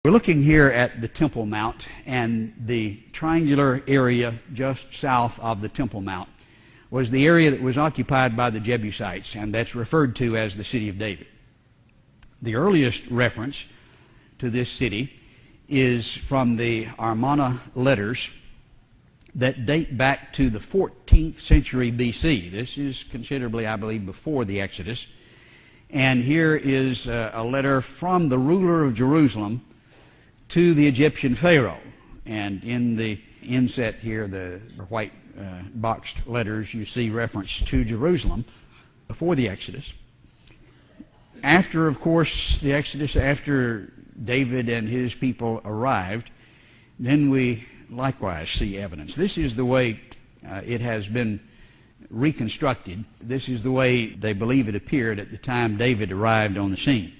We're looking here at the Temple Mount, and the triangular area just south of the Temple Mount was the area that was occupied by the Jebusites, and that's referred to as the city of David. The earliest reference to this city is from the Amarna letters that date back to the 14th century B.C. This is considerably, I believe, before the Exodus. And here is a letter from the ruler of Jerusalem to the Egyptian Pharaoh. And in the inset here, the white boxed letters, you see reference to Jerusalem before the Exodus. After, of course, the Exodus, after David and his people arrived, then we likewise see evidence. This is the way it has been reconstructed. This is the way they believe it appeared at the time David arrived on the scene.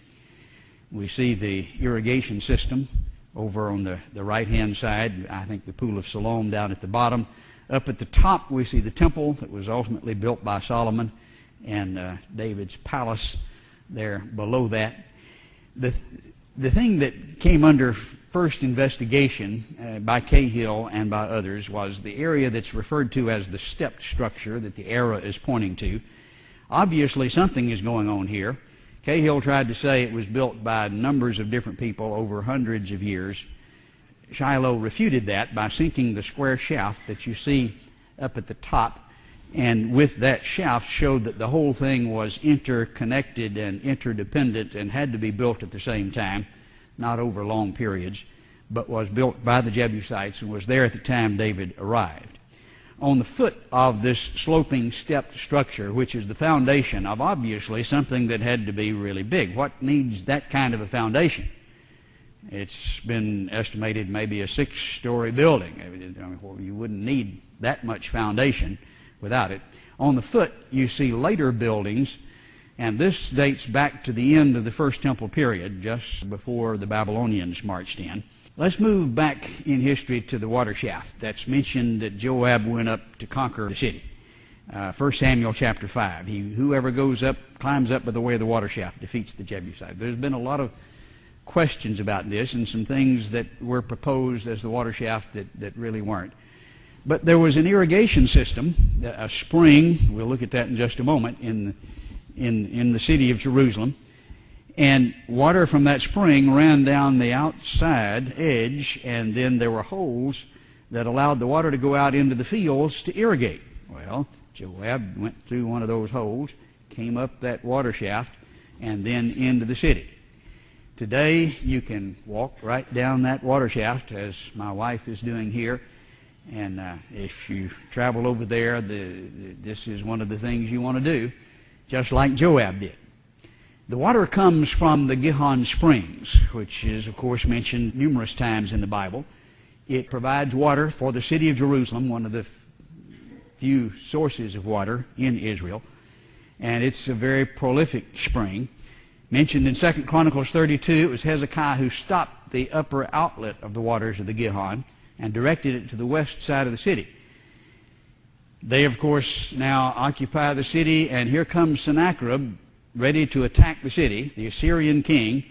We see the irrigation system over on the right-hand side. I think the Pool of Siloam down at the bottom. Up at the top we see the temple that was ultimately built by Solomon, and David's palace there below that. The thing that came under first investigation by Cahill and by others was the area that's referred to as the stepped structure that the arrow is pointing to. Obviously something is going on here. Cahill tried to say it was built by numbers of different people over hundreds of years. Shiloh refuted that by sinking the square shaft that you see up at the top, and with that shaft showed that the whole thing was interconnected and interdependent and had to be built at the same time, not over long periods, but was built by the Jebusites and was there at the time David arrived. On the foot of this sloping stepped structure, which is the foundation of obviously something that had to be really big. What needs that kind of a foundation? It's been estimated maybe a 6-story building. You wouldn't need that much foundation without it. On the foot you see later buildings, and this dates back to the end of the First Temple period, just before the Babylonians marched in. Let's move back in history to the water shaft. That's mentioned that Joab went up to conquer the city. 1 Samuel chapter 5. Whoever goes up, climbs up by the way of the water shaft, defeats the Jebusite. There's been a lot of questions about this and some things that were proposed as the water shaft that really weren't. But there was an irrigation system, a spring, we'll look at that in just a moment, in the city of Jerusalem. And water from that spring ran down the outside edge, and then there were holes that allowed the water to go out into the fields to irrigate. Well, Joab went through one of those holes, came up that water shaft, and then into the city. Today, you can walk right down that water shaft, as my wife is doing here. And if you travel over there, this is one of the things you want to do, just like Joab did. The water comes from the Gihon Springs, which is, of course, mentioned numerous times in the Bible. It provides water for the city of Jerusalem, one of the few sources of water in Israel. And it's a very prolific spring. Mentioned in 2 Chronicles 32, it was Hezekiah who stopped the upper outlet of the waters of the Gihon and directed it to the west side of the city. They, of course, now occupy the city, and here comes Sennacherib, ready to attack the city, the Assyrian king.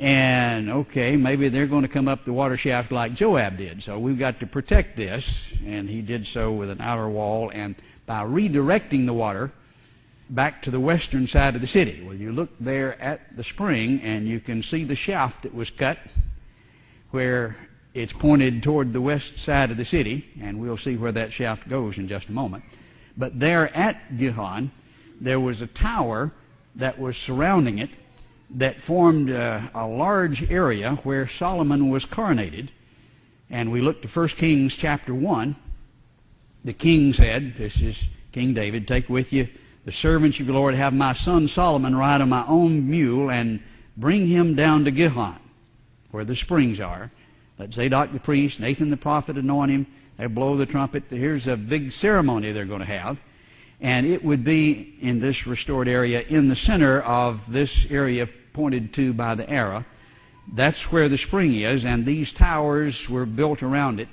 And okay, maybe they're going to come up the water shaft like Joab did, so we've got to protect this. And he did so with an outer wall, and by redirecting the water back to the western side of the city. Well, you look there at the spring and you can see the shaft that was cut where it's pointed toward the west side of the city, and we'll see where that shaft goes in just a moment. But there at Gihon, there was a tower that was surrounding it that formed a large area where Solomon was coronated. And we look to 1 Kings chapter 1. The king said, this is King David, "Take with you the servants of the Lord, have my son Solomon ride on my own mule, and bring him down to Gihon, where the springs are. Let Zadok the priest, Nathan the prophet anoint him. They blow the trumpet. Here's a big ceremony they're going to have. And it would be in this restored area in the center of this area pointed to by the arrow. That's where the spring is, and these towers were built around it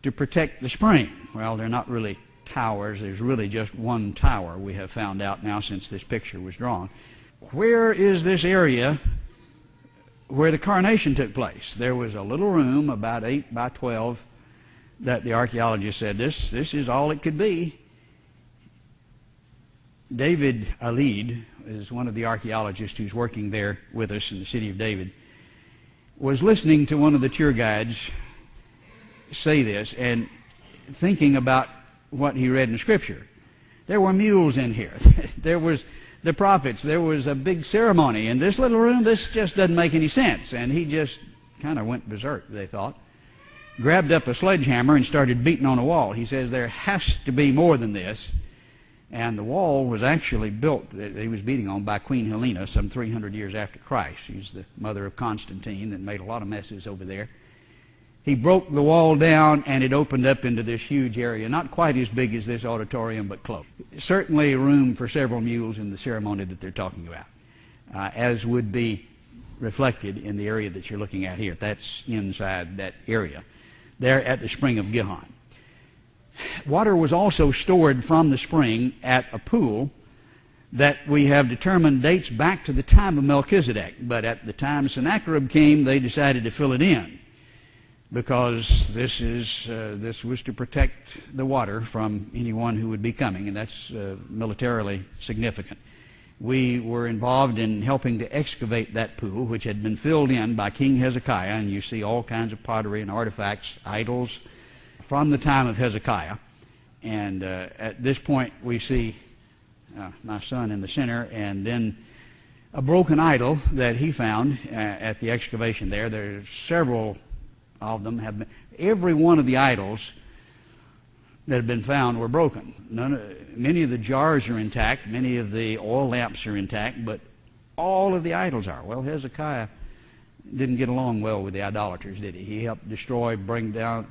to protect the spring." Well, they're not really towers. There's really just one tower, we have found out now since this picture was drawn. Where is this area where the coronation took place. There was a little room about 8 by 12 that the archaeologist said this is all it could be. David Alid is one of the archaeologists who's working there with us in the city of David, was listening to one of the tour guides say this and thinking about what he read in Scripture. There were mules in here. There was the prophets. There was a big ceremony. In this little room, this just doesn't make any sense. And he just kind of went berserk, they thought. Grabbed up a sledgehammer and started beating on a wall. He says there has to be more than this. And the wall was actually built that he was beating on by Queen Helena some 300 years after Christ. She's the mother of Constantine that made a lot of messes over there. He broke the wall down and it opened up into this huge area, not quite as big as this auditorium, but close. Certainly room for several mules in the ceremony that they're talking about, as would be reflected in the area that you're looking at here. That's inside that area there at the spring of Gihon. Water was also stored from the spring at a pool that we have determined dates back to the time of Melchizedek. But at the time Sennacherib came, they decided to fill it in because this was to protect the water from anyone who would be coming, and that's militarily significant. We were involved in helping to excavate that pool, which had been filled in by King Hezekiah, and you see all kinds of pottery and artifacts, idols, from the time of Hezekiah. And at this point we see my son in the center, and then a broken idol that he found at the excavation there. There's several of them have been. Every one of the idols that have been found were broken. Many of the jars are intact, many of the oil lamps are intact, but all of the idols are. Well, Hezekiah didn't get along well with the idolaters, did he? He helped destroy, break down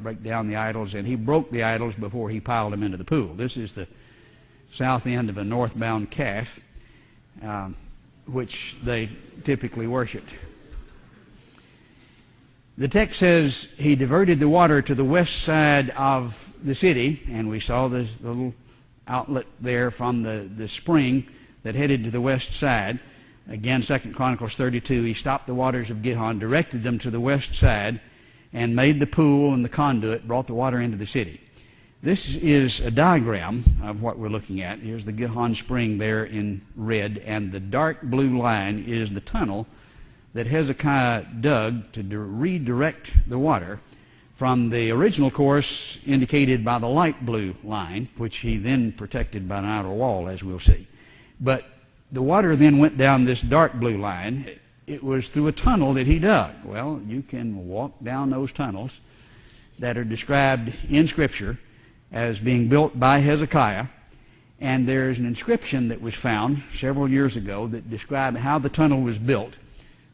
the idols, and he broke the idols before he piled them into the pool. This is the south end of a northbound calf, which they typically worshipped. The text says he diverted the water to the west side of the city, and we saw this little outlet there from the spring that headed to the west side. Again, 2 Chronicles 32, he stopped the waters of Gihon, directed them to the west side, and made the pool and the conduit, brought the water into the city. This is a diagram of what we're looking at. Here's the Gihon spring there in red, and the dark blue line is the tunnel that Hezekiah dug to redirect the water from the original course indicated by the light blue line, which he then protected by an outer wall, as we'll see. But the water then went down this dark blue line. It was through a tunnel that he dug. Well, you can walk down those tunnels that are described in Scripture as being built by Hezekiah, and there's an inscription that was found several years ago that described how the tunnel was built.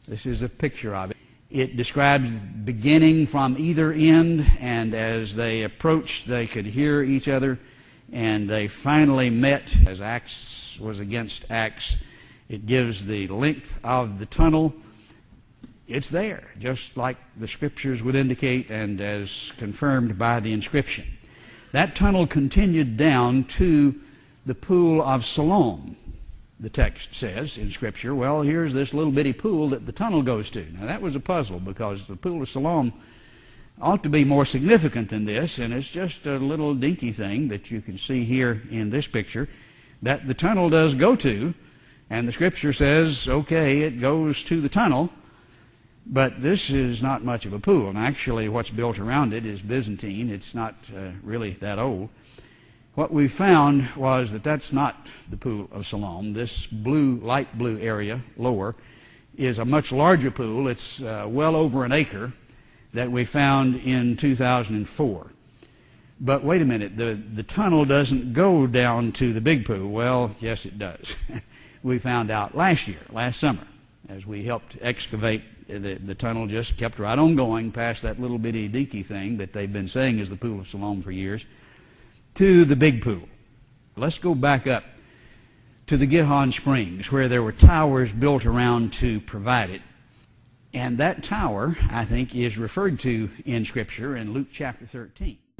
This is a picture of it. It describes beginning from either end, and as they approached, they could hear each other, and they finally met as axe was against axe. It gives the length of the tunnel. It's there, just like the Scriptures would indicate and as confirmed by the inscription. That tunnel continued down to the pool of Siloam, the text says in Scripture. Well, here's this little bitty pool that the tunnel goes to. Now, that was a puzzle because the pool of Siloam ought to be more significant than this, and it's just a little dinky thing that you can see here in this picture that the tunnel does go to, and the Scripture says, okay, it goes to the tunnel, but this is not much of a pool. And actually what's built around it is Byzantine. It's not really that old. What we found was that that's not the pool of Siloam. This blue, light blue area lower is a much larger pool. It's well over an acre that we found in 2004. But wait a minute, the tunnel doesn't go down to the big pool. Well, yes, it does. We found out last summer, as we helped excavate. The tunnel just kept right on going past that little bitty dinky thing that they've been saying is the pool of Siloam for years, to the big pool. Let's go back up to the Gihon Springs, where there were towers built around to provide it. And that tower, I think, is referred to in Scripture in Luke chapter 13.